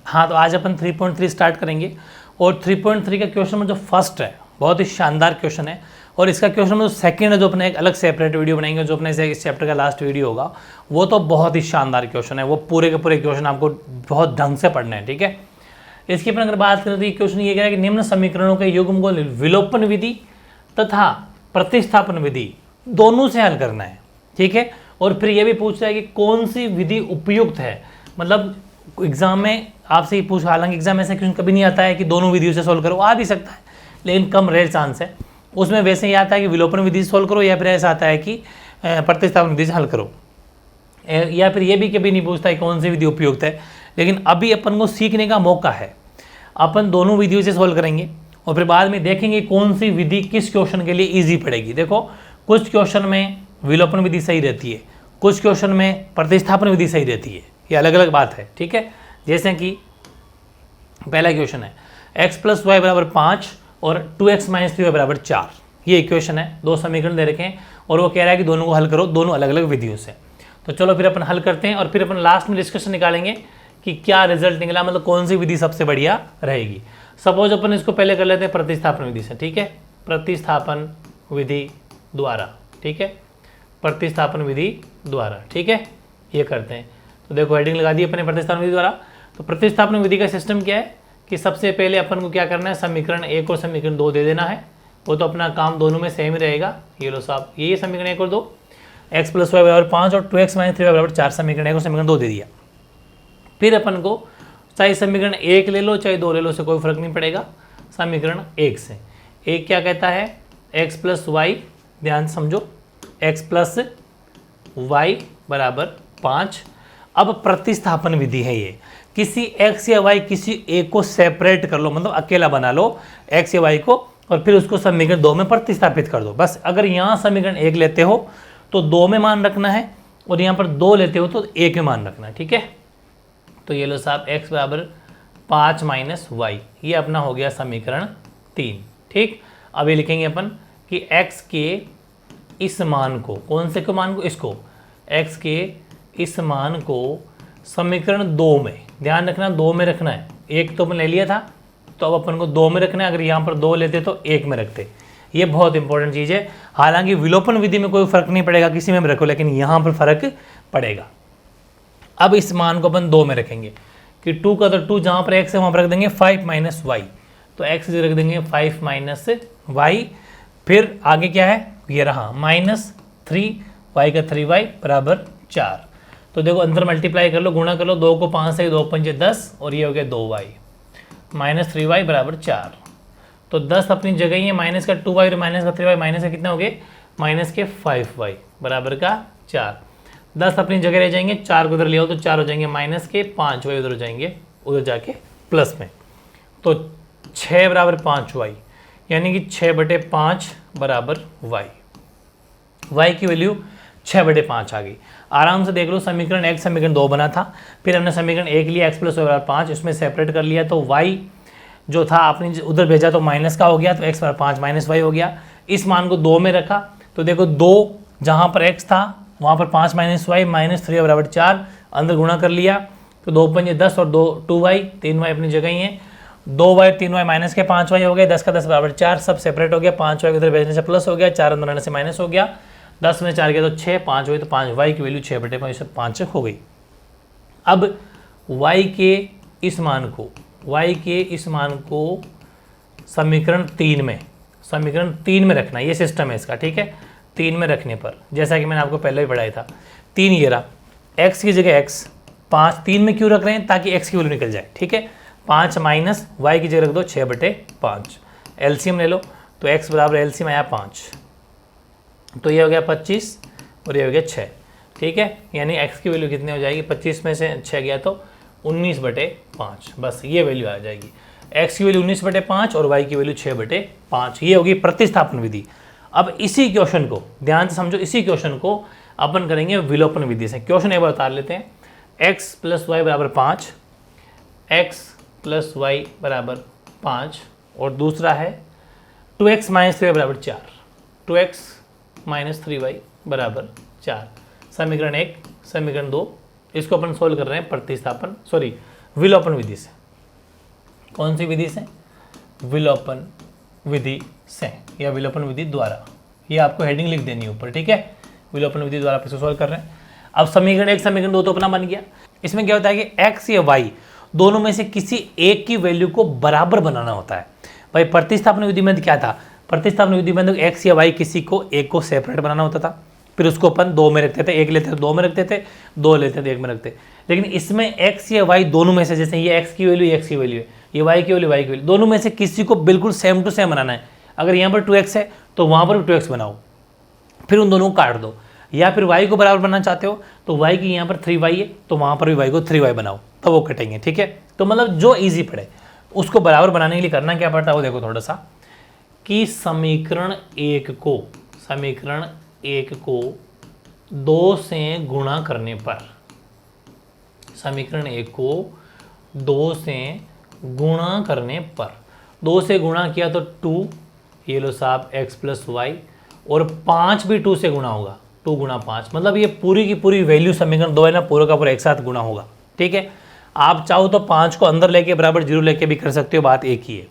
हाँ, तो आज अपन 3.3 स्टार्ट करेंगे और 3.3 का क्वेश्चन नंबर जो फर्स्ट है बहुत ही शानदार क्वेश्चन है, और इसका क्वेश्चन नंबर जो सेकंड है जो अपने एक अलग सेपरेट वीडियो बनाएंगे, जो अपने इस चैप्टर का लास्ट वीडियो होगा, वो तो बहुत ही शानदार क्वेश्चन है। वो पूरे के पूरे क्वेश्चन आपको बहुत ढंग से पढ़ना है, ठीक है। इसकी अपन अगर बात करें तो ये क्वेश्चन ये कह रहा है कि निम्न समीकरणों के युग्म को विलोपन विधि तथा प्रतिस्थापन विधि दोनों से हल करना है, ठीक है। और फिर ये भी पूछ रहा है कि कौन सी विधि उपयुक्त है, मतलब एग्जाम में आपसे ही पूछ, हालांकि एग्जाम में ऐसा क्वेश्चन कभी नहीं आता है कि दोनों विधियों से सोल्व करो, आ भी सकता है लेकिन कम रेयर चांस है। उसमें वैसे ही आता है कि विलोपन विधि से सोल्व करो, या फिर ऐसा आता है कि प्रतिस्थापन विधि से हल करो, या फिर ये भी कभी नहीं पूछता है कौन सी विधि उपयुक्त है। लेकिन अभी अपन को सीखने का मौका है, अपन दोनों विधियों से सोल्व करेंगे और फिर बाद में देखेंगे कौन सी विधि किस क्वेश्चन के लिए ईजी पड़ेगी। देखो, कुछ क्वेश्चन में विलोपन विधि सही रहती है, कुछ क्वेश्चन में प्रतिस्थापन विधि सही रहती है, ये अलग अलग बात है, ठीक है। जैसे कि पहला क्वेश्चन है x + y = 5 और 2x - 3y = 4, ये इक्वेशन है, दो समीकरण दे रखे हैं और वो कह रहा है कि दोनों को हल करो दोनों अलग अलग विधियों से। तो चलो फिर अपन हल करते हैं और फिर अपन लास्ट में डिस्कशन निकालेंगे कि क्या रिजल्ट निकला, मतलब कौन सी विधि सबसे बढ़िया रहेगी। सपोज अपन इसको पहले कर लेते हैं प्रतिस्थापन विधि से, ठीक है, प्रतिस्थापन विधि द्वारा, ठीक है, प्रतिस्थापन विधि द्वारा, ठीक है, ये करते हैं। तो देखो हेडिंग लगा दी अपने प्रतिस्थापन विधि द्वारा। तो प्रतिस्थापन विधि का सिस्टम क्या है कि सबसे पहले अपन को क्या करना है, समीकरण 1 और समीकरण 2 दे देना है, वो तो अपना काम दोनों में सेम ही रहेगा। ये लो साहब, ये समीकरण 1 और 2, x + y = 5 और 2x - 3y = 4, समीकरण 1 और समीकरण 2 दे दिया। फिर अपन को चाहे समीकरण 1 ले लो चाहे 2 ले लो, से कोई फर्क नहीं पड़ेगा। समीकरण 1 से एक क्या कहता है, x + y, ध्यान समझो, x + y = 5। अब प्रतिस्थापन विधि है ये, किसी x या y किसी एक को सेपरेट कर लो, मतलब अकेला बना लो x या y को, और फिर उसको समीकरण 2 में प्रतिस्थापित कर दो। बस अगर यहाँ समीकरण 1 लेते हो तो 2 में मान रखना है, और यहाँ पर 2 लेते हो तो 1 में मान रखना है, ठीक है। तो ये लो साहब, x = 5 - y, ये अपना हो गया समीकरण 3, ठीक। अभी लिखेंगे अपन कि x के इस मान को, कौन से को मान को, इसको, x के इस मान को समीकरण 2 में, ध्यान रखना 2 में रखना है, 1 तो अपन ले लिया था तो अब अपन को 2 में रखना है। अगर यहाँ पर 2 लेते तो 1 में रखते, ये बहुत इंपॉर्टेंट चीज़ है। हालांकि विलोपन विधि में कोई फर्क नहीं पड़ेगा, किसी में भी रखो, लेकिन यहाँ पर फर्क पड़ेगा। अब इस मान को अपन 2 में रखेंगे कि 2 का तो 2, जहाँ पर x है वहाँ पर रख देंगे 5 - y, तो x रख देंगे 5 - y। फिर आगे क्या है, ये रहा -3y का 3y = 4। तो देखो अंदर मल्टीप्लाई कर लो, गुणा कर लो, 2 को 5 से, 2 × 5 = 10, और ये हो गया 2y -3y = 4। तो 10 अपनी जगह ही है, माइनस का 2y और माइनस का 3y, माइनस का कितना हो गए, माइनस के 5y = 4। 10 अपनी जगह रह जाएंगे, 4 को उधर ले आओ तो 4 हो जाएंगे, माइनस के 5y उधर हो जाएंगे, उधर जाके प्लस में, तो 6 = 5y, यानी कि 6/5 = y। y की वैल्यू 6/5 आ गई। आराम से देख लो, समीकरण 1 समीकरण 2 बना था, फिर हमने समीकरण 1 लिया x + y = 5, उसमें सेपरेट कर लिया तो y जो था आपने उधर भेजा तो माइनस का हो गया, तो x = 5 - y हो गया। इस मान को 2 में रखा तो देखो 2 जहाँ पर x था वहाँ पर 5 - y -3y = 4, अंदर गुणा कर लिया तो 2 × 5 = 10 और 2y 3y अपनी जगह ही है, 2y 3y माइनस के 5y हो गए, 10 का 10 = 4, सब सेपरेट हो गया, 5y उधर भेजने से प्लस हो गया, 4 अंदर आने से माइनस हो गया, 10 में 4 गया तो 6, 5 हुई तो 5y की वैल्यू 6/5 हो गई। अब y के इस मान को समीकरण 3 में रखना, ये सिस्टम है इसका, ठीक है। 3 में रखने पर, जैसा कि मैंने आपको पहले भी पढ़ाया था, 3 ये रहा, x की जगह x, 5 3 में क्यों रख रहे हैं, ताकि x की वैल्यू निकल जाए, ठीक है। 5 माइनस y की जगह रख दो 6/5, एलसीएम ले लो, तो x = एलसीएम आया 5, तो ये हो गया 25 और ये हो गया 6, ठीक है। यानी x की वैल्यू कितनी हो जाएगी, 25 में से 6 गया तो 19/5, बस ये वैल्यू आ जाएगी, x की वैल्यू 19/5 और y की वैल्यू 6/5, ये होगी प्रतिस्थापन विधि। अब इसी क्वेश्चन को ध्यान से समझो, इसी क्वेश्चन को अपन करेंगे विलोपन विधि से। क्वेश्चन एक बार उतार लेते हैं, x + y = 5, x + y = 5, और दूसरा है 2x - 3y = 4, 2x - 3y = 4, समीकरण 1 समीकरण 2, इसको अपन सोल्व कर रहे हैं प्रतिस्थापन विलोपन विधि से। कौन सी विधि से? विलोपन विधि से या विलोपन विधि द्वारा। ये आपको हेडिंग लिख देनी है ऊपर, ठीक है। विलोपन विधि द्वारा इसको सॉल्व कर रहे हैं। अब समीकरण 1 समीकरण 2 तो अपना बन गया। इसमें क्या होता है कि x या y दोनों में से किसी एक की वैल्यू को बराबर बनाना होता है। भाई प्रतिस्थापन विधि में क्या था? प्रतिस्थापन विधि में x या y किसी को एक को सेपरेट बनाना होता था, फिर उसको अपन 2 में रखते थे, 1 लेते थे 2 में रखते थे, 2 लेते थे 1 में रखते। लेकिन इसमें x या y दोनों में से, जैसे ये x की वैल्यू x की वैल्यू है, ये y की वैल्यू y की वैल्यू, दोनों में से किसी को बिल्कुल सेम टू सेम बनाना है। अगर यहाँ पर 2x है तो वहाँ पर भी 2x बनाओ, फिर उन दोनों को काट दो। या फिर y को बराबर बनाना चाहते हो तो y की यहाँ पर 3y है तो वहाँ पर भी y को 3y बनाओ, तब वो कटेंगे, ठीक है। तो मतलब जो ईजी पड़े उसको बराबर बनाने के लिए करना क्या पड़ता है वो देखो थोड़ा सा, कि समीकरण 1 को 2 से गुणा करने पर, समीकरण 1 को 2 से गुणा करने पर, 2 से गुणा किया तो 2, ये लो साहब x प्लस वाई, और 5 भी 2 से गुणा होगा, 2 गुणा 5, मतलब ये पूरी की पूरी वैल्यू समीकरण 2 है ना, पूरा का पूरा एक साथ गुणा होगा, ठीक है। आप चाहो तो 5 को अंदर लेके बराबर 0 लेके भी कर सकते हो, बात एक ही है,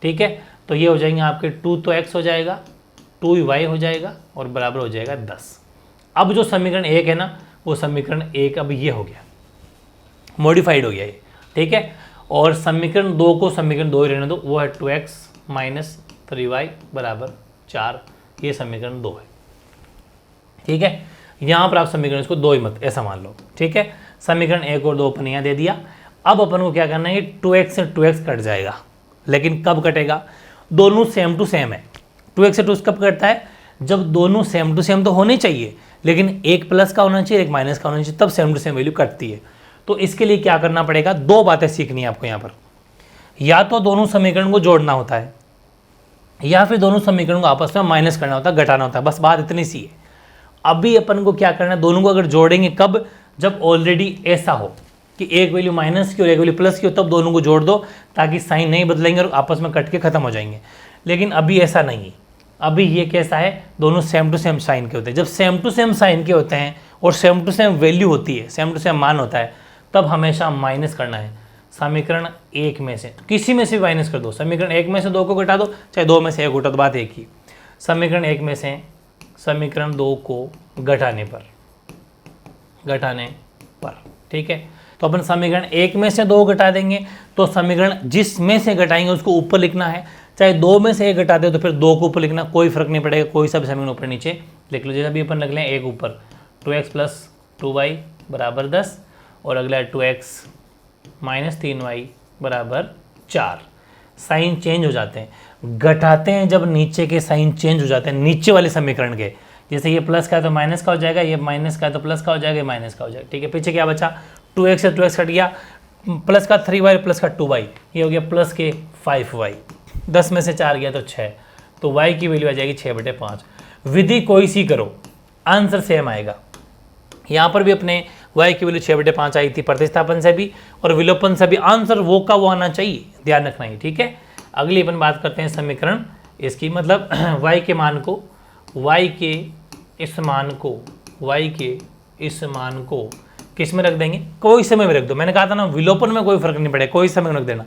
ठीक है। तो ये हो जाएंगे आपके 2 तो x हो जाएगा, 2y हो जाएगा और बराबर हो जाएगा 10। अब जो समीकरण 1 है ना, वो समीकरण 1 अब ये हो गया, मॉडिफाइड हो गया ये, ठीक है। और समीकरण 2 को समीकरण 2 ही रहने दो, वो है 2x माइनस 3y बराबर 4, ये समीकरण 2 है, ठीक है। यहाँ पर आप समीकरण इसको 2 ही मत ऐसा मान लो, ठीक है। समीकरण 1 और 2 अपन यहाँ दे दिया। अब अपन को क्या करना है, 2x से 2x कट जाएगा, लेकिन कब कटेगा? दोनों सेम टू सेम है। 2x से 2x कब कटता है? जब दोनों सेम टू सेम तो होने चाहिए, लेकिन एक प्लस का होना चाहिए, एक माइनस का होना चाहिए, तब सेम टू सेम वैल्यू कटती है। तो इसके लिए क्या करना पड़ेगा? 2 बातें सीखनी है आपको यहाँ पर, या तो दोनों समीकरण को जोड़ना होता है, या फिर दोनों समीकरणों को आपस में माइनस करना होता है, घटाना होता है, बस बात इतनी सी है। अभी अपन को क्या करना है, दोनों को अगर जोड़ेंगे कब? जब ऑलरेडी ऐसा हो कि एक वैल्यू माइनस की और एक वैल्यू प्लस की हो, तब दोनों को जोड़ दो, ताकि साइन नहीं बदलेंगे और आपस में कट के खत्म हो जाएंगे। लेकिन अभी ऐसा नहीं, अभी ये कैसा है, दोनों सेम टू सेम साइन के होते हैं। जब सेम टू सेम साइन के होते हैं और सेम टू सेम वैल्यू होती है, सेम टू सेम मान होता है, तब हमेशा माइनस करना है। समीकरण 1 में से किसी में से माइनस कर दो, समीकरण 1 में से 2 को घटा दो, चाहे 2 में से 1 घटा दो, बात एक ही। समीकरण 1 में से समीकरण 2 को घटाने पर, ठीक है। तो अपन समीकरण 1 में से 2 घटा देंगे, तो समीकरण जिस में से घटाएंगे उसको ऊपर लिखना है। चाहे 2 में से 1 घटाते हो तो फिर 2 को ऊपर लिखना, कोई फर्क नहीं पड़ेगा, कोई सा भी समीकरण ऊपर नीचे लिख लो। जैसे अभी अपन लिख लें 1 ऊपर 2x प्लस 2y बराबर 10, और अगला 2x माइनस 3y बराबर 4। साइन चेंज हो जाते हैं, घटाते हैं जब नीचे के साइन चेंज हो जाते हैं, नीचे वाले समीकरण के। जैसे ये प्लस का है तो माइनस का हो जाएगा, ये माइनस का है तो प्लस का हो जाएगा, ये माइनस का हो जाएगा, ठीक है। पीछे क्या बचा? 2x से 2x कट गया, प्लस का 3y प्लस का 2y, ये हो गया प्लस के 5y, 10 में से 4 गया तो 6, तो y की वैल्यू आ जाएगी 6/5। विधि कोई सी करो, आंसर सेम आएगा। यहाँ पर भी अपने y की वैल्यू 6/5 आई थी प्रतिस्थापन से भी और विलोपन से भी, आंसर वो का वो आना चाहिए, ध्यान रखना ही, ठीक है। अगली अपन बात करते हैं समीकरण इसकी, मतलब y के मान को, y के इस मान को किस में रख देंगे? कोई समय में रख दो। मैंने कहा था ना, विलोपन में कोई फर्क नहीं पड़ेगा, कोई समय में रख देना,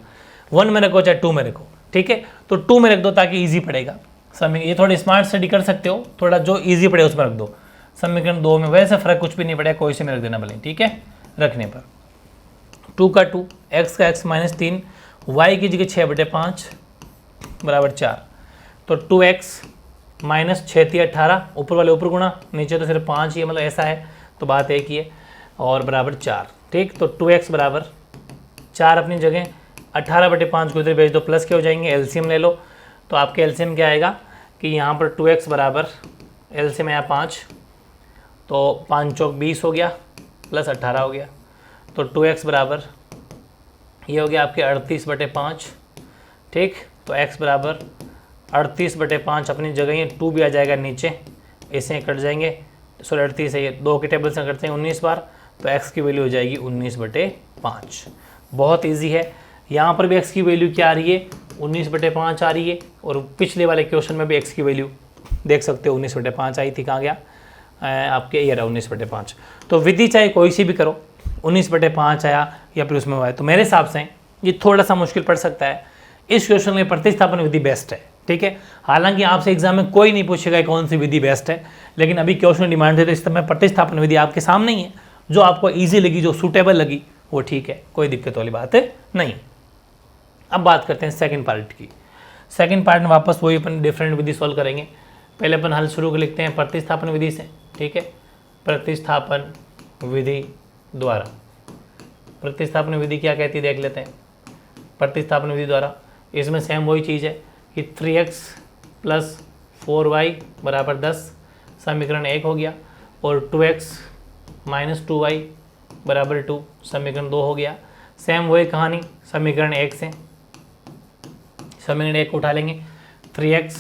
1 में रखो चाहे 2 में रखो, ठीक है। तो 2 में रख दो ताकि ईजी पड़ेगा समय, ये थोड़ी स्मार्ट स्टडी कर सकते हो, थोड़ा जो ईजी पड़े उसमें रख दो। समीकरण 2 में वैसे फर्क कुछ भी नहीं पड़ेगा, कोई से में रख देना भले, ठीक है। रखने पर 2 का 2, x का x माइनस 3, y की जगह 6/5 बराबर 4, तो 2x माइनस 6 18, ऊपर वाले ऊपर गुणा, नीचे तो सिर्फ 5 ही है, मतलब ऐसा है, तो बात एक ही है, और बराबर 4, ठीक। तो 2x बराबर 4 अपनी जगह, 18/5 को इधर भेज दो, प्लस के हो जाएंगे, एलसीएम ले लो, तो आपके एलसीएम क्या आएगा कि यहाँ पर 2x बराबर एलसीएम आया 5, तो 5 चौक 20 हो गया, प्लस 18 हो गया, तो 2x बराबर ये हो गया आपके 38/5, ठीक। तो x बराबर 38/5 अपनी जगह ही, 2 भी आ जाएगा नीचे, इसे कट जाएंगे, सॉरी 38 है, ये 2 के टेबल से करते हैं 19 बार, तो x की वैल्यू हो जाएगी 19/5। बहुत ईजी है, यहाँ पर भी x की वैल्यू क्या आ रही है? 19/5 आ रही है, और पिछले वाले क्वेश्चन में भी x की वैल्यू देख सकते हो 19/5 आई थी, कहाँ गया आपके, ये रहा 19/5। तो विधि चाहे कोई सी भी करो, 19/5 आया या फिर उसमें हुआ है। तो मेरे हिसाब से ये थोड़ा सा मुश्किल पड़ सकता है। इस क्वेश्चन में प्रतिस्थापन विधि बेस्ट है, ठीक है। हालांकि आपसे एग्जाम में कोई नहीं पूछेगा कौन सी विधि बेस्ट है, लेकिन अभी क्वेश्चन डिमांड है तो इस समय प्रतिस्थापन विधि आपके सामने ही है। जो आपको ईजी लगी, जो सूटेबल लगी वो ठीक है, कोई दिक्कत वाली बात नहीं। अब बात करते हैं सेकंड पार्ट की। सेकंड पार्ट में वापस वही अपन डिफरेंट विधि सॉल्व करेंगे। पहले अपन हल शुरू कर लिखते हैं प्रतिस्थापन विधि से, ठीक है। प्रतिस्थापन विधि द्वारा, प्रतिस्थापन विधि क्या कहती है देख लेते हैं। प्रतिस्थापन विधि द्वारा इसमें सेम वही चीज़ है कि 3x + 4y = 10 समीकरण 1 हो गया, और 2x - 2y = 2 समीकरण 2 हो गया। सेम वही कहानी समीकरण 1 से, समीकरण 1 को उठा लेंगे, 3x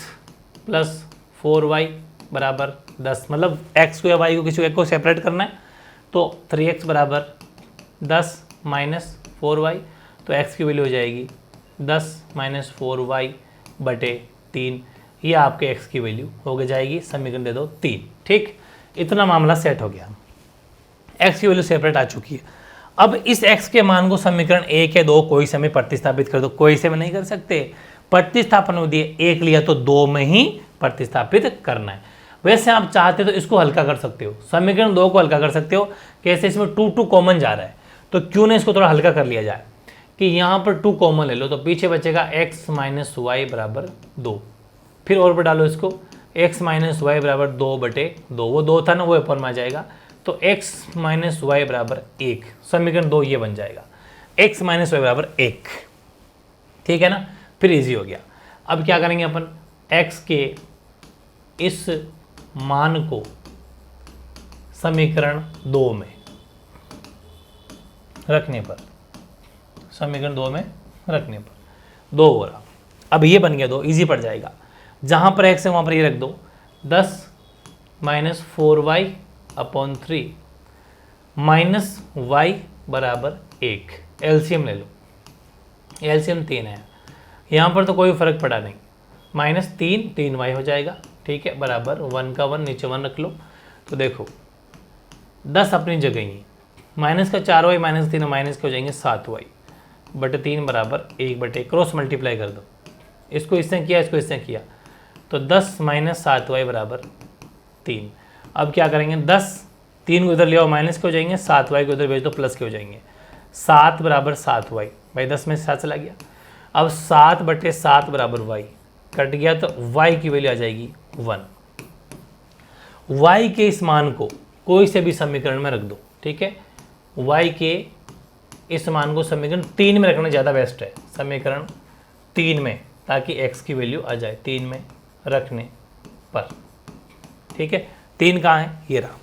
+ 4y = 10, मतलब x को या y को किसी एक को सेपरेट करना है तो 3x = 10 - 4y, तो x की वैल्यू हो जाएगी 10 - 4y / 3। ये आपके x की वैल्यू हो जाएगी, समीकरण दे दो 3, ठीक। इतना मामला सेट हो गया, x की वैल्यू सेपरेट आ चुकी है। अब इस x के मान को समीकरण 1 या 2 कोई से में प्रतिस्थापित कर दो, कोई से में नहीं कर सकते। प्रतिस्थापन विधि 1 लिया तो 2 में ही प्रतिस्थापित करना है। वैसे आप चाहते तो इसको हल्का कर सकते हो, समीकरण 2 को हल्का कर सकते हो। कैसे? इसमें 2 कॉमन जा रहा है तो क्यों ना इसको थोड़ा हल्का कर लिया जाए कि यहाँ पर 2 कॉमन ले लो, तो पीछे बचेगा x - y = 2। फिर और पर डालो इसको, x - y = 2/2, वो 2 था ना, वो ऊपर में आ जाएगा, तो x - y = 1, समीकरण 2 ये बन जाएगा, x - y = 1, ठीक है ना। फिर इजी हो गया। अब क्या करेंगे अपन, x के इस मान को समीकरण 2 में रखने पर, समीकरण 2 में रखने पर 2 हो रहा, अब ये बन गया 2, इजी पड़ जाएगा। जहाँ पर x है वहाँ पर ये रख दो, 10 - 4y/3 - y = 1, एलसीएम ले लो, एलसीएम 3 है, यहाँ पर तो कोई फ़र्क पड़ा नहीं, -3 3y हो जाएगा, ठीक है, बराबर 1 का 1 नीचे 1 रख लो। तो देखो 10 अपनी जगह ही, माइनस का 4y -3 माइनस के हो जाएंगे 7y / 3 = 1/, क्रॉस मल्टीप्लाई कर दो, इसको इससे किया, इसको इससे किया, तो 10 - 7y = 3। अब क्या करेंगे, 10 3 को इधर ले आओ, माइनस के हो जाएंगे, 7y को इधर भेज दो, प्लस के हो जाएंगे, 7 = 7y, भाई 10 में 7 चला गया। अब 7/7 = y, कट गया तो y की वैल्यू आ जाएगी 1। y के इस मान को कोई से भी समीकरण में रख दो, ठीक है। y के इस मान को समीकरण 3 में रखना ज़्यादा बेस्ट है, समीकरण 3 में, ताकि x की वैल्यू आ जाए 3 में रखने पर, ठीक है। 3 कहाँ है, ये रहा,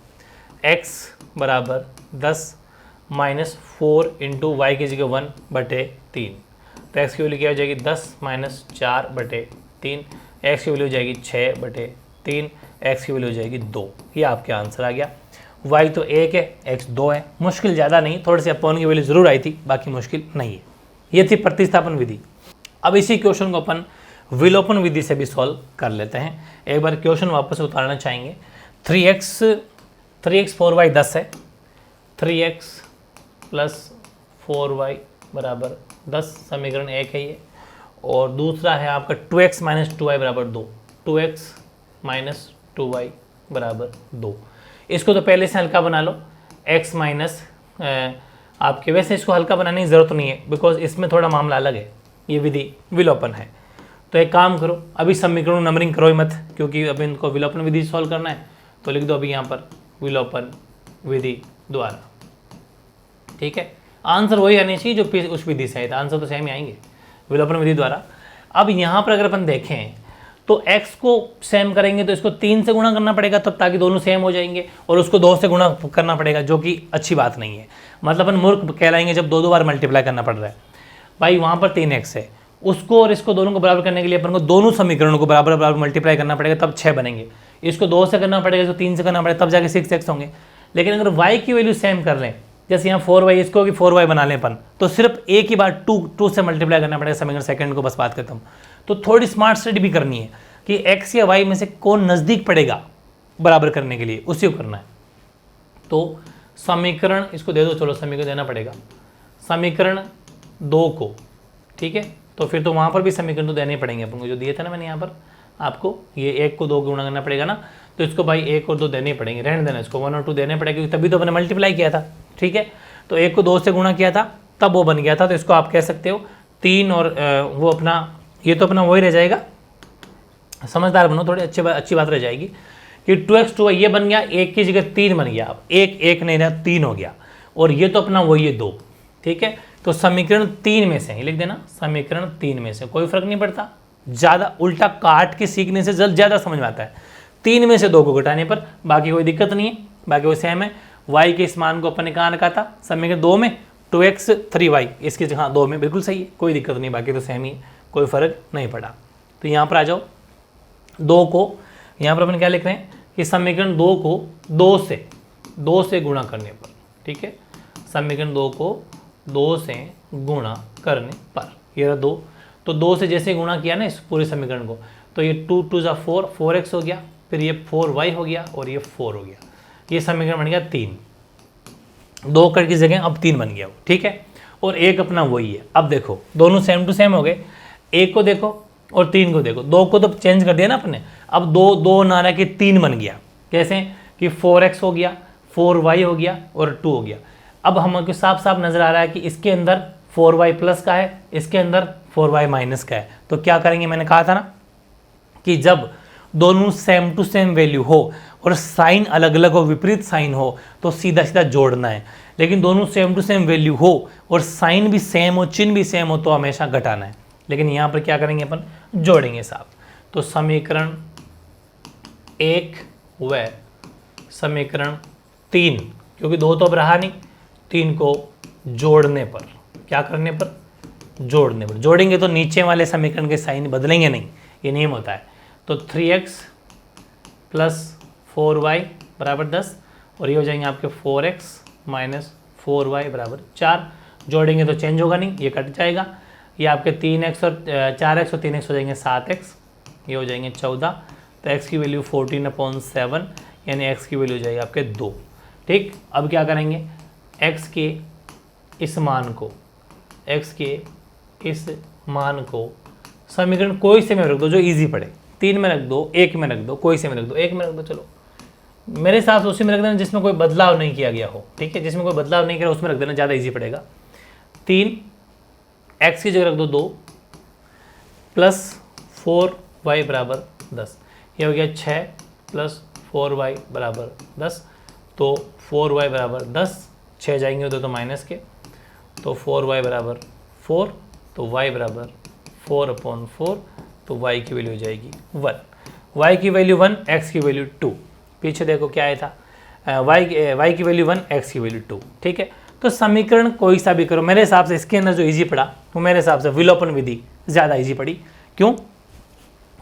x = 10 - 4 × y की जगह 1/3, तो x की वैल्यू क्या हो जाएगी, 10 - 4/3, x की वैल्यू हो जाएगी 6/3, x की वैल्यू हो जाएगी 2। ये आपके आंसर आ गया। y तो 1 है, x 2 है, मुश्किल ज़्यादा नहीं, थोड़ी सी अपॉन की वैल्यू ज़रूर आई थी, बाकी मुश्किल नहीं है। ये थी प्रतिस्थापन विधि। अब इसी क्वेश्चन को अपन विलोपन विधि से भी सॉल्व कर लेते हैं। एक बार क्वेश्चन वापस उतारना चाहेंगे। 3x 4y 10 है, 3x + 4y = 10, समीकरण 1 है ये, और दूसरा है आपका 2x - 2y = 2, 2x - 2y = 2। इसको तो पहले से हल्का बना लो, x माइनस आपके, वैसे इसको हल्का बनाने की ज़रूरत नहीं है बिकॉज इसमें थोड़ा मामला अलग है, ये विधि विलोपन है। तो एक काम करो, अभी समीकरण नंबरिंग करो ही मत, क्योंकि अभी इनको विलोपन विधि सॉल्व करना है, तो लिख दो अभी यहाँ पर विलोपन विधि द्वारा, ठीक है। आंसर वही आने चाहिए जो उस विधि से आए थे, आंसर तो सेम ही आएंगे, विलोपन विधि द्वारा। अब यहाँ पर अगर अपन देखें तो x को सेम करेंगे तो इसको 3 से गुणा करना पड़ेगा तब, ताकि दोनों सेम हो जाएंगे, और उसको 2 से गुणा करना पड़ेगा, जो कि अच्छी बात नहीं है। मतलब अपन मूर्ख कहलाएंगे जब 2 बार मल्टीप्लाई करना पड़ रहा है। भाई वहाँ पर 3x है, उसको और इसको दोनों को बराबर करने के लिए अपन को दोनों समीकरणों को बराबर बराबर मल्टीप्लाई करना पड़ेगा, तब 6 बनेंगे। इसको 2 से करना पड़ेगा, इसको 3 से करना पड़ेगा, तब जाके 6x होंगे। लेकिन अगर y की वैल्यू सेम कर लें, जैसे यहाँ 4y, इसको भी 4y बना लें अपन, तो सिर्फ एक ही बार 2 से मल्टीप्लाई करना पड़ेगा समीकरण सेकंड को, बस बात खत्म। तो थोड़ी स्मार्ट स्टडी भी करनी है कि x या y में से कौन नज़दीक पड़ेगा बराबर करने के लिए, उसी को करना है। तो समीकरण इसको दे दो, चलो समीकरण देना पड़ेगा, समीकरण 2 को, ठीक है। तो फिर तो वहाँ पर भी समीकरण तो देने पड़ेंगे अपन को, जो दिए थे ना मैंने यहाँ पर आपको, ये 1 को 2 गुणा करना पड़ेगा ना, तो इसको भाई 1 और 2 देने पड़ेंगे, रहने देना इसको, 1 और 2 देने पड़ेगा, क्योंकि तभी तो अपने मल्टीप्लाई किया था, ठीक है। तो 1 को 2 से गुणा किया था तब वो बन गया था, तो इसको आप कह सकते हो 3 और वो अपना, ये तो अपना वही रह जाएगा, समझदार बनो थोड़ी, अच्छी बात रह जाएगी कि 2x 2y ये बन गया, 1 की जगह 3 बन गया, अब 1 नहीं रहा 3 हो गया, और ये तो अपना वही है 2, ठीक है। तो समीकरण 3 में से, लिख देना समीकरण 3 में से, कोई फर्क नहीं पड़ता, ज़्यादा उल्टा काट के सीखने से ज़्यादा समझ में आता है। 3 में से 2 को घटाने पर बाकी कोई दिक्कत नहीं है, बाकी वो सेम है। y के इस मान को अपन ने कहाँ रखा था, समीकरण 2 में, 2x 3y, इसकी जगह 2 में, बिल्कुल सही है, कोई दिक्कत नहीं, बाकी तो सेम ही है, कोई फर्क नहीं पड़ा। तो यहाँ पर आ जाओ, 2 को यहाँ पर अपन क्या लिख रहे हैं कि समीकरण 2 को 2 से गुणा करने पर, ठीक है, समीकरण 2 को 2 से गुणा करने पर, ये रहा 2, तो 2 से जैसे गुणा किया ना इस पूरे समीकरण को, तो ये 2 2 जा 4, 4x हो गया, फिर ये 4y हो गया, और ये 4 हो गया, ये समीकरण बन गया 3, 2 कर की जगह अब 3 बन गया वो, ठीक है। और 1 अपना वही है। अब देखो दोनों सेम टू सेम हो गए, 1 को देखो और 3 को देखो, 2 को तो चेंज कर दिया ना अपने, अब 2 ना रहा कि 3 बन गया, कैसे कि 4x हो गया, 4y हो गया और 2 हो गया। अब हमको साफ साफ नजर आ रहा है कि इसके अंदर 4y प्लस का है, इसके अंदर 4y माइनस का है, तो क्या करेंगे, मैंने कहा था ना कि जब दोनों सेम टू सेम वैल्यू हो और साइन अलग अलग हो, विपरीत साइन हो, तो सीधा सीधा जोड़ना है, लेकिन दोनों सेम टू सेम वैल्यू हो और साइन भी सेम हो, चिन्ह भी सेम हो, तो हमेशा घटाना है। लेकिन यहाँ पर क्या करेंगे अपन, जोड़ेंगे साहब। तो समीकरण 1 व समीकरण 3, क्योंकि 2 तो अब रहा नहीं, 3 को जोड़ने पर, क्या करने पर, जोड़ने पर, जोड़ेंगे तो नीचे वाले समीकरण के साइन बदलेंगे नहीं, ये नियम होता है। तो 3x प्लस 4y बराबर 10, और ये हो जाएंगे आपके 4x माइनस 4y बराबर 4, जोड़ेंगे तो चेंज होगा नहीं, ये कट जाएगा, ये आपके 3x और 4x और 3x हो जाएंगे 7x, ये हो जाएंगे 14, तो x की वैल्यू 14/7, यानी x की वैल्यू हो जाएगी आपके 2, ठीक। अब क्या करेंगे, x के इस मान को समीकरण कोई से में रख दो, जो इजी पड़े, 3 में रख दो, 1 में रख दो, कोई से में रख दो, 1 में रख दो, चलो मेरे साथ उसी में रख देना जिसमें कोई बदलाव नहीं किया गया हो, ठीक है, जिसमें कोई बदलाव नहीं किया उसमें रख देना, ज़्यादा इजी पड़ेगा। 3 x की जगह रख दो 2 प्लस 4y बराबर 10, ये हो गया 6 प्लस 4y बराबर 10, तो 4y बराबर 10, 6 जाएंगे उधर तो माइनस के, तो 4y बराबर 4, तो y बराबर 4/4, तो y की वैल्यू हो जाएगी 1, y की वैल्यू 1, x की वैल्यू 2, पीछे देखो क्या आया था, y की वैल्यू 1, x की वैल्यू 2, ठीक है। तो समीकरण कोई सा भी करो, मेरे हिसाब से इसके अंदर जो इजी पड़ा वो मेरे हिसाब से विलोपन विधि ज़्यादा इजी पड़ी, क्यों,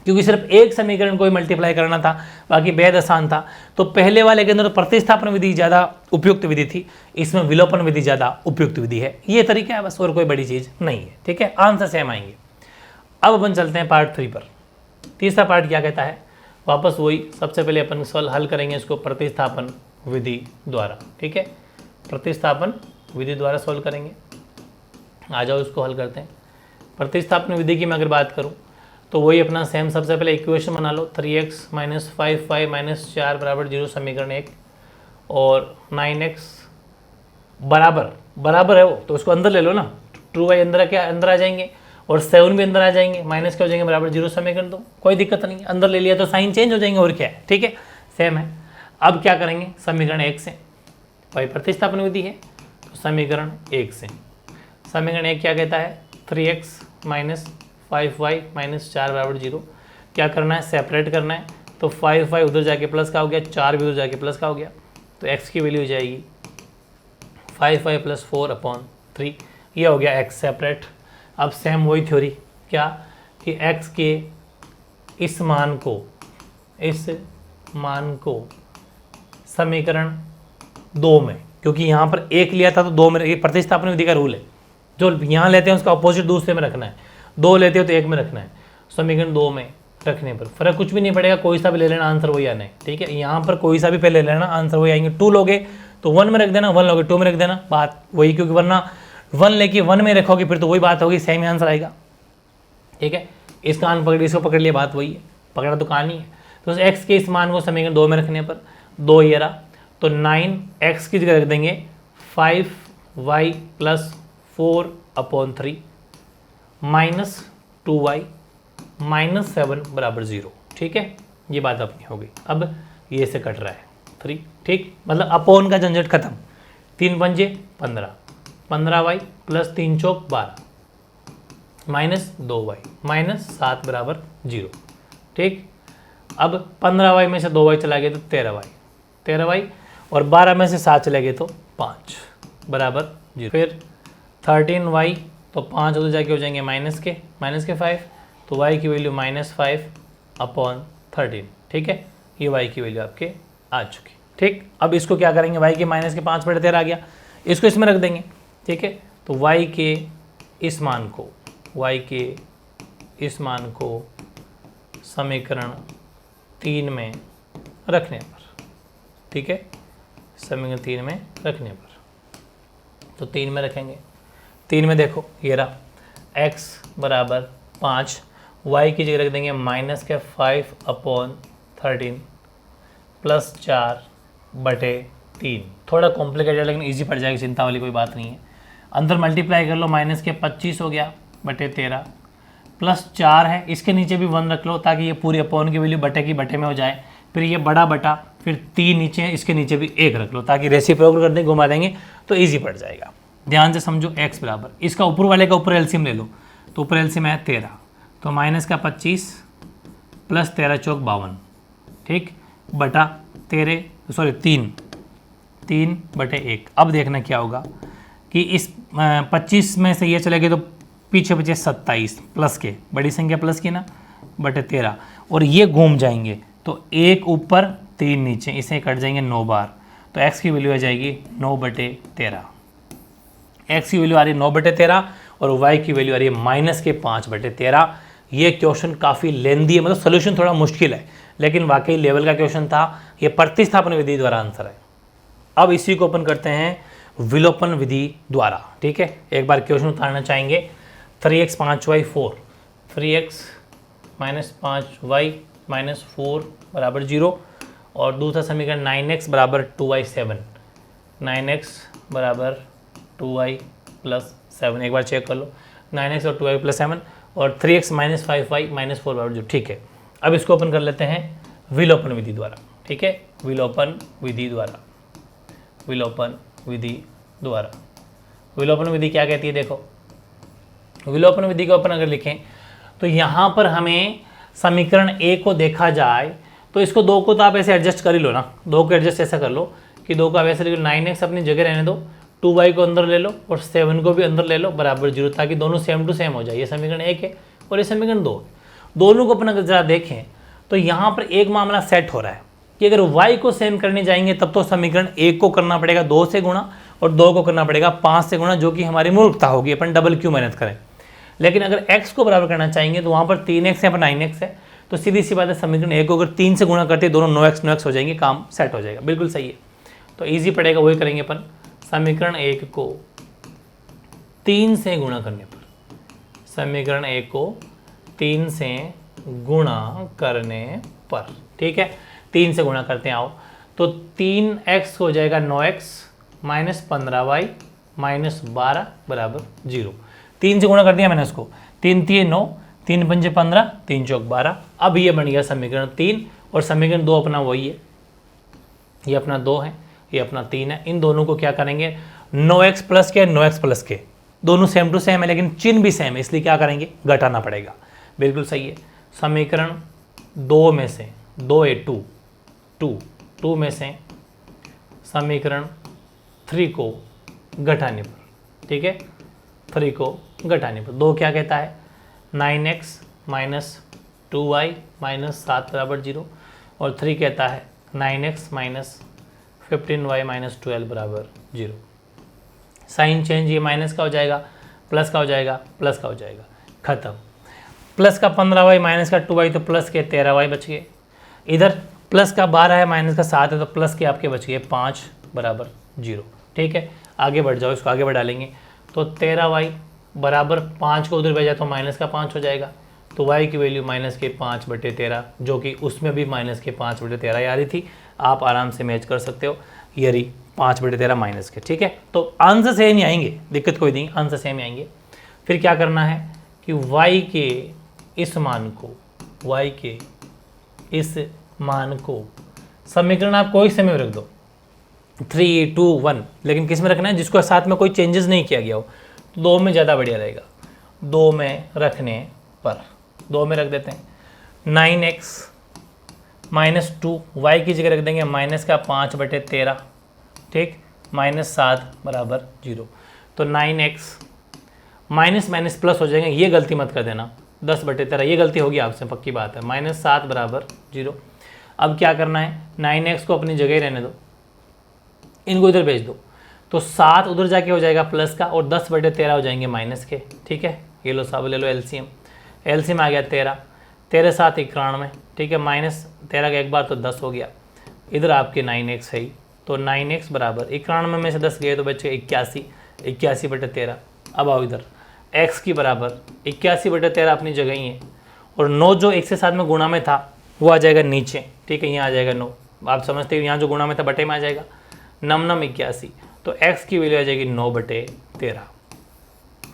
क्योंकि सिर्फ एक समीकरण को ही मल्टीप्लाई करना था, बाकी बेहद आसान था। तो पहले वाले के अंदर तो प्रतिस्थापन विधि ज़्यादा उपयुक्त विधि थी, इसमें विलोपन विधि ज़्यादा उपयुक्त विधि है, ये तरीका है बस, और कोई बड़ी चीज़ नहीं है, ठीक है। आंसर सेम आएंगे। अब अपन चलते हैं पार्ट 3 पर। तीसरा पार्ट क्या कहता है, वापस वही, सबसे पहले अपन हल करेंगे इसको प्रतिस्थापन विधि द्वारा, ठीक है, प्रतिस्थापन विधि द्वारा सॉल्व करेंगे। आ जाओ इसको हल करते हैं। प्रतिस्थापन विधि की मैं अगर बात करूं तो वही अपना सेम, सबसे पहले इक्वेशन बना लो, 3x माइनस 5y माइनस 4 बराबर 0 समीकरण 1, और 9x बराबर है वो, तो उसको अंदर ले लो ना, ट्रू वाई अंदर आ जाएंगे, और 7 भी अंदर आ जाएंगे, माइनस क्या हो जाएंगे, बराबर 0 समीकरण, तो कोई दिक्कत नहीं, अंदर ले लिया तो साइन चेंज हो जाएंगे, और क्या है, ठीक है, सेम है। अब क्या करेंगे, समीकरण 1 से, भाई प्रतिस्थापन विधि है, तो समीकरण 1 से, समीकरण 1 क्या कहता है, 3x माइनस 5y माइनस 4 बराबर 0, क्या करना है, सेपरेट करना है, तो 5y उधर जाके प्लस का हो गया, 4 भी उधर जाके प्लस का हो गया, तो x की वैल्यू हो जाएगी 5y प्लस 4/3, ये हो गया x सेपरेट। अब सेम वही थ्योरी, क्या कि x के इस मान को समीकरण 2 में, क्योंकि यहाँ पर 1 लिया था तो 2 में, ये प्रतिस्थापन विधि का रूल है, जो यहाँ लेते हैं उसका अपोजिट दूसरे में रखना है, 2 लेते हो तो 1 में रखना है, समीकरण 2 में रखने पर फर्क कुछ भी नहीं पड़ेगा, कोई सा भी ले लेना, आंसर वही आना है, ठीक है। यहाँ पर कोई सा भी पहले ले लेना, आंसर वही आएंगे। 2 लोगे तो 1 में रख देना, 1 लोगे 2 में रख देना, बात वही, क्योंकि वरना 1 लेके 1 में रखोगे फिर तो वही बात होगी, सेम आंसर आएगा। ठीक है, इस कान पकड़ इसको पकड़ लिया, बात वही है, पकड़ा तो कान ही है। तो x के इस मान को समीकरण 2 में रखने पर 2 ये रहा, तो 9x की जगह रख देंगे 5y + 4/3 माइनस 2y माइनस 7 बराबर 0। ठीक है, ये बात अपनी हो गई। अब ये से कट रहा है 3, ठीक, मतलब अपोन का झंझट खत्म। 3 पंजे 15, 15y + 3 चौक 12 माइनस 2y माइनस 7 बराबर 0। ठीक, अब 15y में से 2y चला गया तो 13y और 12 में से 7 चले गए तो 5 बराबर 0। फिर 13y तो 5 उधर जाके हो जाएंगे माइनस के 5, तो y की वैल्यू -5/13। ठीक है, ये y की वैल्यू आपके आ चुकी। ठीक, अब इसको क्या करेंगे, y के -5/13 आ गया, इसको इसमें रख देंगे। ठीक है, तो y के इस मान को समीकरण 3 में रखने पर, ठीक है, समीकरण 3 में रखने पर, तो 3 में रखेंगे। 3 में देखो ये रहा x बराबर 5, y की जगह रख देंगे -5/13 + 4/3। थोड़ा कॉम्प्लिकेटेड लेकिन इजी पड़ जाएगी, चिंता वाली कोई बात नहीं है। अंदर मल्टीप्लाई कर लो, -25 हो गया बटे 13 + 4 है, इसके नीचे भी 1 रख लो ताकि ये पूरी अपॉन की वैल्यू बटे की बटे में हो जाए। फिर ये बड़ा बटा, फिर 3 नीचे है, इसके नीचे भी 1 रख लो ताकि रेसिप्रोकल कर देंगे, घुमा देंगे तो ईजी पड़ जाएगा। ध्यान से समझो, x बराबर इसका ऊपर वाले का ऊपर एलसीएम ले लो, तो ऊपर एलसीएम है 13, तो -25 + 13 चौक 52, ठीक, बटा 3/1। अब देखना क्या होगा कि इस 25 में से ये चले गए तो पीछे बचे 27 प्लस के, बड़ी संख्या प्लस की ना, बटे 13, और ये घूम जाएंगे तो 1 ऊपर 3 नीचे, इसे कट जाएंगे 9 बार, तो x की वैल्यू आ जाएगी 9/13। x की वैल्यू आ रही है 9/13 और y की वैल्यू आ रही है -5/13। ये क्वेश्चन काफ़ी लेंदी है, मतलब सोल्यूशन थोड़ा मुश्किल है, लेकिन वाकई लेवल का क्वेश्चन था। ये प्रतिस्थापन विधि द्वारा आंसर है। अब इसी को ओपन करते हैं विलोपन विधि द्वारा। ठीक है, एक बार क्वेश्चन उतारना चाहेंगे। 3x 5y 4, 3x - 5y - 4 बराबर 0, और दूसरा समीकरण 9x बराबर 2y 7, 9x बराबर 2y + 7। एक बार चेक कर लो, 9x और 2y + 7, और 3x - 5y - 4 बराबर 0। ठीक है, अब इसको ओपन कर लेते हैं विलोपन विधि द्वारा। ठीक है, विलोपन विधि द्वारा, विलोपन विधि द्वारा। विलोपन विधि क्या कहती है, देखो विलोपन विधि को अपन अगर लिखें तो यहाँ पर हमें समीकरण ए को देखा जाए तो इसको 2 को तो आप ऐसे एडजस्ट कर ही लो ना, 2 को एडजस्ट ऐसा कर लो कि 2 को आप ऐसे ले लो, 9x अपनी जगह रहने दो, 2y को अंदर ले लो और 7 को भी अंदर ले लो बराबर 0, ताकि दोनों सेम टू सेम हो जाए। ये समीकरण 1 है और ये समीकरण 2 है। दोनों को अपन अगर ज़रा देखें तो यहाँ पर एक मामला सेट हो रहा है कि अगर y को सेम करने जाएंगे तब तो समीकरण 1 को करना पड़ेगा 2 से गुणा और 2 को करना पड़ेगा 5 से गुणा, जो कि हमारी मूर्खता होगी, अपन डबल क्यों मेहनत करें। लेकिन अगर x को बराबर करना चाहेंगे तो वहाँ पर 3x है, पर 9x है, तो सीधी सी बात है समीकरण 1 को अगर 3 से गुणा करते दोनों 9x हो जाएंगे, काम सेट हो जाएगा। बिल्कुल सही है, तो ईजी पड़ेगा, वही करेंगे अपन। समीकरण 1 को 3 से गुणा करने पर, समीकरण 1 को 3 से गुणा करने पर, ठीक है, 3 से गुणा करते हैं आओ, तो 3x हो जाएगा 9x - 15y - 12 बराबर 0। 3 से गुणा कर दिया मैंने उसको, 3 3 9, 3 पंजे 15, 3 चौक 12। अब ये बन गया समीकरण 3, और समीकरण 2 अपना वही है, ये अपना 2 है, ये अपना 3 है। इन दोनों को क्या करेंगे, 9x प्लस के 9x प्लस के दोनों सेम टू सेम है, लेकिन चिन्ह भी सेम है, इसलिए क्या करेंगे, घटाना पड़ेगा। बिल्कुल सही है। समीकरण 2 में से 2 है 2 में से समीकरण 3 को घटाने पर, ठीक है, 3 को घटाने पर 2 क्या कहता है, 9x - 2y - 7 बराबर 0, और 3 कहता है 9x - 15y - 12 बराबर 0। साइन चेंज, ये माइनस का हो जाएगा, प्लस का हो जाएगा, प्लस का हो जाएगा, खत्म। प्लस का 15y माइनस का 2y, तो प्लस के 13y बच गए। इधर प्लस का 12 है, माइनस का 7 है, तो प्लस के आपके बच गए 5 बराबर 0। ठीक है, आगे बढ़ जाओ, इसको आगे बढ़ा लेंगे। तो 13y बराबर 5 को उधर भेजा तो माइनस का 5 हो जाएगा। तो y की वैल्यू माइनस के 5/13, जो कि उसमें भी माइनस के 5/13 आ रही थी। आप आराम से मैच कर सकते हो, ये रही 5/13 माइनस के। ठीक है, तो आंसर सेम ही आएंगे, दिक्कत कोई नहीं, आंसर सेम ही आएंगे। फिर क्या करना है कि y के इस मान को समीकरण आप कोई समय में रख दो, 3, 2, 1, लेकिन किस में रखना है, जिसको साथ में कोई चेंजेस नहीं किया गया हो। तो 2 में ज़्यादा बढ़िया रहेगा, 2 में रखने पर 2 में रख देते हैं। 9x - 2, y की जगह रख देंगे माइनस का 5/13। ठीक, -7 बराबर 0। तो 9x माइनस माइनस प्लस हो जाएंगे, ये गलती मत कर देना, 10/13 ये गलती होगी आपसे, पक्की बात है। -7 बराबर 0। अब क्या करना है, 9x को अपनी जगह ही रहने दो, इनको इधर भेज दो। तो 7 उधर जाके हो जाएगा प्लस का, और 10/13 हो जाएंगे माइनस के। ठीक है, ये लो साहब, ले लो एलसीएम आ गया 13, 13 7 91। ठीक है, -13 का एक बार तो 10 हो गया, इधर आपके 9x है ही। तो 9x बराबर 91 में से 10 गए तो बच्चे 81, 81/13। अब आओ इधर, x की बराबर 81/13 अपनी जगह ही है, और 9 जो एक से साथ में गुणा में था वो आ जाएगा नीचे। ठीक है, यहाँ आ जाएगा 9, आप समझते हो, यहाँ जो गुणा में था बटे में आ जाएगा, 9 81। तो x की वैल्यू आ जाएगी 9/13,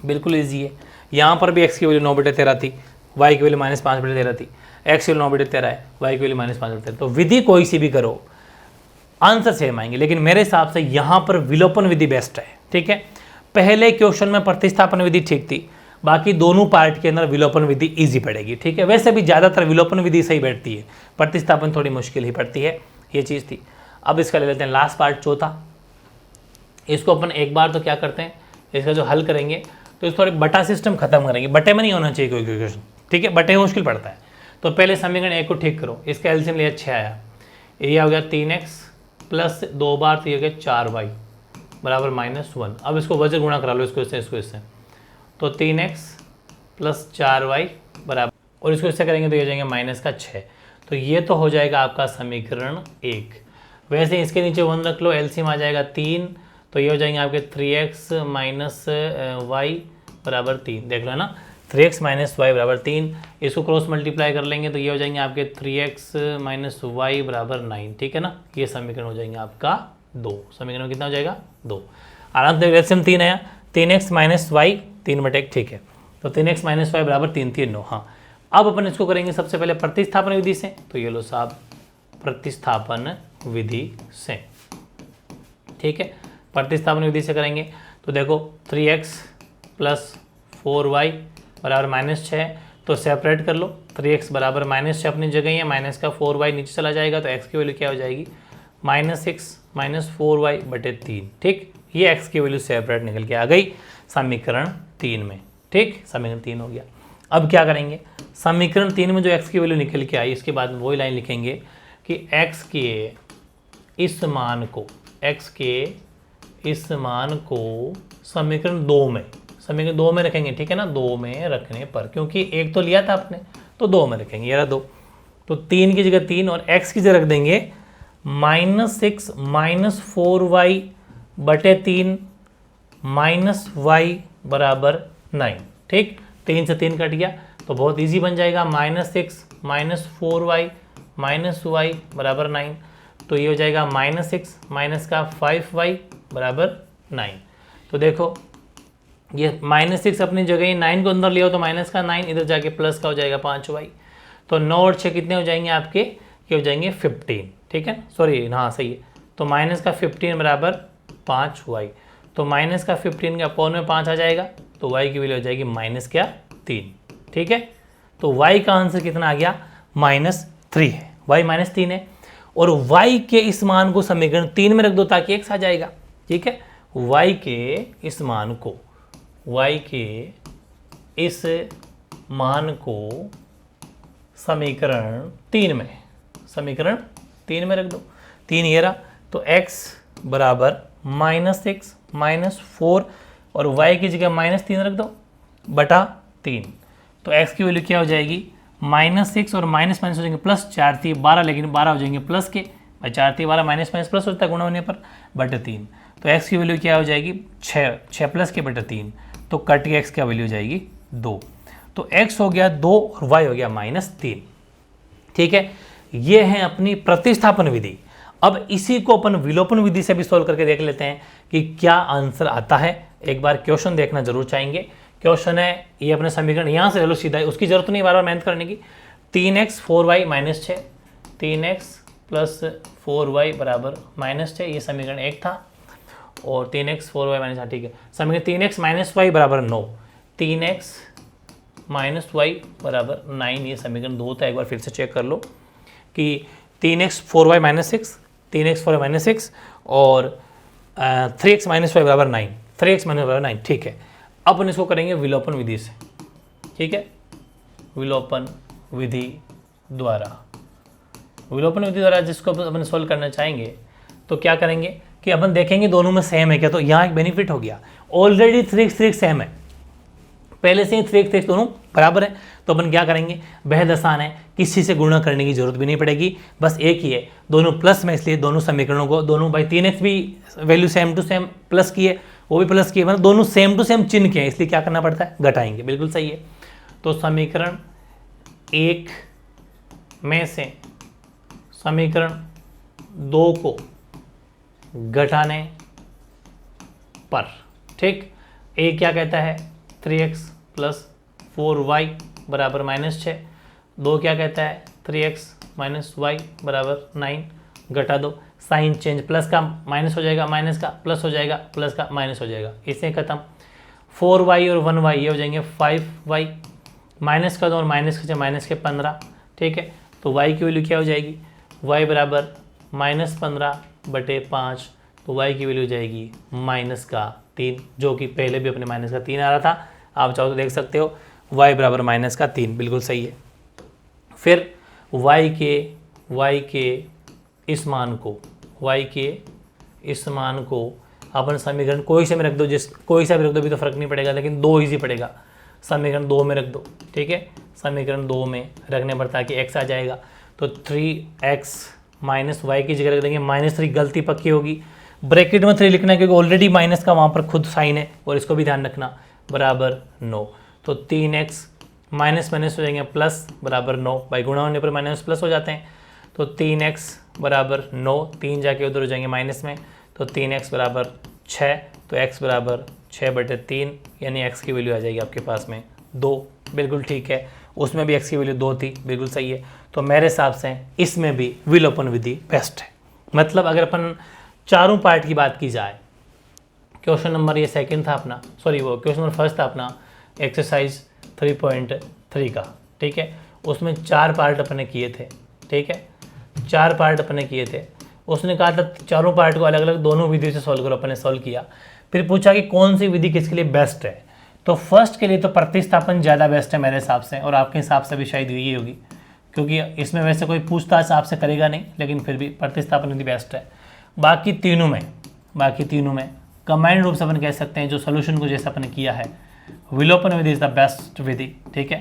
बिल्कुल ईजी है। यहाँ पर भी x की वैल्यू 9/13 थी, y की वैल्यू -5/13 थी, x की वैल्यू 9/13 है, y की वैल्यू -5/13। तो विधि कोई सी भी करो आंसर सेम आएंगे, लेकिन मेरे हिसाब से यहाँ पर विलोपन विधि बेस्ट है। ठीक है, पहले क्वेश्चन में प्रतिस्थापन विधि ठीक थी, बाकी दोनों पार्ट के अंदर विलोपन विधि इजी पड़ेगी। ठीक है, वैसे भी ज़्यादातर विलोपन विधि सही बैठती है, प्रतिस्थापन थोड़ी मुश्किल ही पड़ती है, ये चीज़ थी। अब इसका ले लेते हैं लास्ट पार्ट, चौथा। इसको अपन एक बार तो क्या करते हैं, इसका जो हल करेंगे तो इस थोड़े बटा सिस्टम खत्म करेंगे, बटे में नहीं होना चाहिए कोई क्वेश्चन। ठीक है, बटे मुश्किल पड़ता है। तो पहले समीकरण 1 को ठीक करो, इसका एलसीएम लिया 6 आया, ये हो गया 3x प्लस 2 बार तो ये हो गया 4y बराबर -1। अब इसको वजह गुणा करा लो, इसको इससे, तो 3x प्लस 4y बराबर, और इसको इससे करेंगे तो ये हो जाएंगे -6। तो ये तो हो जाएगा आपका समीकरण 1। वैसे इसके नीचे 1 रख लो, एलसीएम आ जाएगा 3, तो ये हो जाएंगे आपके 3x - y बराबर 3। देख लो है ना, 3x - y बराबर 3। इसको क्रॉस मल्टीप्लाई कर लेंगे तो ये हो जाएंगे आपके 3x - y बराबर 9। ठीक है ना, ये समीकरण हो जाएंगे आपका 2। समीकरण कितना हो जाएगा 2। आराम से एलसीएम 3 आया, 3x - y 3/1। ठीक है, तो 3x - y बराबर 3 3 9। हाँ, अब अपन इसको करेंगे सबसे पहले प्रतिस्थापन विधि से। तो ये लो साहब, प्रतिस्थापन विधि से। ठीक है, प्रतिस्थापन विधि से करेंगे तो देखो 3x प्लस 4y बराबर -6, तो सेपरेट कर लो। 3x बराबर -6 अपनी जगह ही है, माइनस का 4y नीचे चला जाएगा, तो x की वैल्यू क्या हो जाएगी -6 - 4y/3। ठीक, ये x की वैल्यू सेपरेट निकल के आ गई समीकरण 3 में। ठीक, समीकरण 3 हो गया। अब क्या करेंगे, समीकरण 3 में जो x की वैल्यू निकल के आई, इसके बाद वही लाइन लिखेंगे कि x के इस मान को समीकरण 2 में रखेंगे। ठीक है ना, 2 में रखने पर, क्योंकि एक तो लिया था आपने, तो 2 में रखेंगे, ये रहा 2। तो 3 की जगह 3 और x की जगह रख देंगे -6 - 4y/3 -y बराबर 9। ठीक, 3 से 3 कट गया तो बहुत इजी बन जाएगा, -6 - 4y -y बराबर 9। तो ये हो जाएगा -6 माइनस का 5y बराबर 9। तो देखो ये -6 अपनी जगह ही, 9 को अंदर लिया हो तो माइनस का 9, इधर जाके प्लस का हो जाएगा 5y। तो 9 और 6 कितने हो जाएंगे आपके, ये हो जाएंगे 15। ठीक है, सॉरी, हाँ सही है। तो माइनस का 15 बराबर 5y। तो माइनस का 15 के अपॉन में 5 आ जाएगा, तो y की वैल्यू हो जाएगी -3। ठीक है, तो y का आंसर कितना आ गया, -3 है, y -3 है। और y के इस मान को समीकरण 3 में रख दो ताकि x आ जाएगा। ठीक है, y के इस मान को समीकरण 3 में रख दो, 3 ये रहा। तो x बराबर -6 - 4 और y की जगह -3 रख दो बटा 3। तो x की वैल्यू क्या हो जाएगी, -6 और माइनस हो जाएंगे प्लस, 4 3 12, लेकिन 12 हो जाएंगे प्लस के, 4 3 12 माइनस प्लस होता है गुणा होने पर, बटे 3। तो x की वैल्यू क्या हो जाएगी 6 प्लस के बटे 3, तो कट के x की वैल्यू हो जाएगी 2। तो x हो गया 2 और y हो गया -3। ठीक है, ये है अपनी प्रतिस्थापन विधि। अब इसी को अपन विलोपन विधि से भी सोल्व करके देख लेते हैं कि क्या आंसर आता है। एक बार क्वेश्चन देखना जरूर चाहेंगे। क्वेश्चन है ये अपने समीकरण यहाँ से चलो सीधा, उसकी जरूरत नहीं बार बार मेहनत करने की। 3x 4y -6, 3x plus 4y बराबर -6, ये समीकरण 1 था। और 3x 4y -, ठीक है, समीकरण 3x -y बराबर 9, 3x -y बराबर 9, ये समीकरण 2 था। एक बार फिर से चेक कर लो कि 3x 4y -6, 3x 4y -6 और 3x -y बराबर 9, 3x -y बराबर 9। ठीक है, अब अपन इसको करेंगे विलोपन विधि से। ठीक है, विलोपन विधि द्वारा, विलोपन विधि द्वारा जिसको अपन सोल्व करना चाहेंगे तो क्या करेंगे कि अपन देखेंगे दोनों में सेम है क्या। तो यहाँ एक बेनिफिट हो गया, ऑलरेडी 3x सेम है, पहले से ही 3x दोनों बराबर है। तो अपन क्या करेंगे, बेहद आसान है, किसी से गुणा करने की जरूरत भी नहीं पड़ेगी, बस एक ही है, दोनों प्लस में, इसलिए दोनों समीकरणों को दोनों भाई 3x भी value same to same plus की है, वो भी प्लस की है, मतलब दोनों सेम टू सेम चिन्ह के हैं, इसलिए क्या करना पड़ता है, घटाएंगे। बिल्कुल सही है। तो समीकरण 1 में से समीकरण 2 को घटाने पर, ठीक, एक क्या कहता है 3x प्लस 4y बराबर -6, 2 क्या कहता है 3x -y बराबर 9, घटा दो, साइन चेंज, प्लस का माइनस हो जाएगा, माइनस का प्लस हो जाएगा, प्लस का माइनस हो जाएगा, इससे खत्म। 4y और 1y ये हो जाएंगे 5y, माइनस का 2 और माइनस का माइनस के 15। ठीक है, तो y की वैल्यू क्या हो जाएगी, y बराबर -15/5, तो y की वैल्यू हो जाएगी -3, जो कि पहले भी अपने -3 आ रहा था, आप चाहो तो देख सकते हो, y बराबर -3, बिल्कुल सही है। फिर y के इस मान को अपन समीकरण कोई से में रख दो, कोई सा भी रख दो भी तो फर्क नहीं पड़ेगा, लेकिन 2 इजी पड़ेगा, समीकरण 2 में रख दो। ठीक है, समीकरण 2 में रखने पर ताकि x आ जाएगा, तो 3x -y की जगह रख देंगे -3, गलती पक्की होगी, ब्रैकेट में 3 लिखना है क्योंकि ऑलरेडी माइनस का वहाँ पर खुद साइन है, और इसको भी ध्यान रखना, बराबर 9। तो 3x माइनस हो जाएंगे प्लस बराबर 9, भाई गुणा होने पर माइनस प्लस हो जाते हैं, तो 3x बराबर 9, 3 जाके उधर हो जाएंगे माइनस में, तो 3x बराबर 6, तो x बराबर 6/3, यानी x की वैल्यू आ जाएगी आपके पास में 2। बिल्कुल ठीक है, उसमें भी x की वैल्यू 2 थी, बिल्कुल सही है। तो मेरे हिसाब से इसमें भी विलोपन विधि बेस्ट है। मतलब अगर अपन चारों पार्ट की बात की जाए, क्वेश्चन नंबर ये सेकंड था अपना, सॉरी वो क्वेश्चन नंबर फर्स्ट था अपना एक्सरसाइज 3.3 का। ठीक है, उसमें 4 पार्ट अपने किए थे। ठीक है, 4 पार्ट अपने किए थे, उसने कहा था चारों पार्ट को अलग अलग दोनों विधि से सॉल्व करो, अपने सॉल्व किया। फिर पूछा कि कौन सी विधि किसके लिए बेस्ट है, तो फर्स्ट के लिए तो प्रतिस्थापन ज़्यादा बेस्ट है मेरे हिसाब से, और आपके हिसाब से भी शायद यही होगी, क्योंकि इसमें वैसे कोई पूछताछ आपसे करेगा नहीं, लेकिन फिर भी प्रतिस्थापन विधि बेस्ट है। बाकी तीनों में कंबाइंड रूप से अपन कह सकते हैं, जो सोल्यूशन को जैसे अपन किया है, विलोपन विधि इज़ द बेस्ट विधि। ठीक है,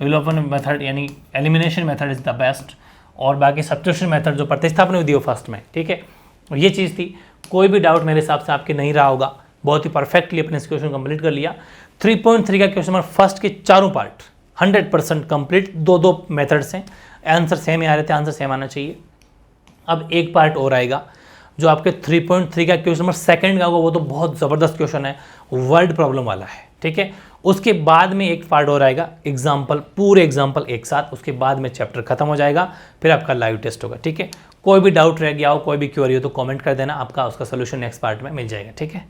विलोपन मेथड यानी elimination method is the best, और बाकी सब्स्टिट्यूशन मेथड जो प्रतिस्थापन विधि हो फर्स्ट में। ठीक है, ये चीज़ थी, कोई भी डाउट मेरे हिसाब से आपके नहीं रहा होगा, बहुत ही परफेक्टली अपने इस क्वेश्चन कंप्लीट कर लिया। 3.3 का क्वेश्चन नंबर फर्स्ट के चारों पार्ट 100% कंप्लीट, 2 मेथड्स हैं, आंसर सेम ही आ रहे थे, आंसर सेम आना चाहिए। अब एक पार्ट और आएगा जो आपके 3.3 का क्वेश्चन नंबर सेकंड का होगा, वो तो बहुत ज़बरदस्त क्वेश्चन है, वर्ड प्रॉब्लम वाला है। ठीक है, उसके बाद में एक पार्ट और आएगा, एग्जाम्पल, पूरे एग्जाम्पल एक साथ, उसके बाद में चैप्टर खत्म हो जाएगा, फिर आपका लाइव टेस्ट होगा। ठीक है, कोई भी डाउट रह गया हो, कोई भी क्वेरी हो तो कमेंट कर देना, आपका उसका सोल्यूशन नेक्स्ट पार्ट में मिल जाएगा। ठीक है।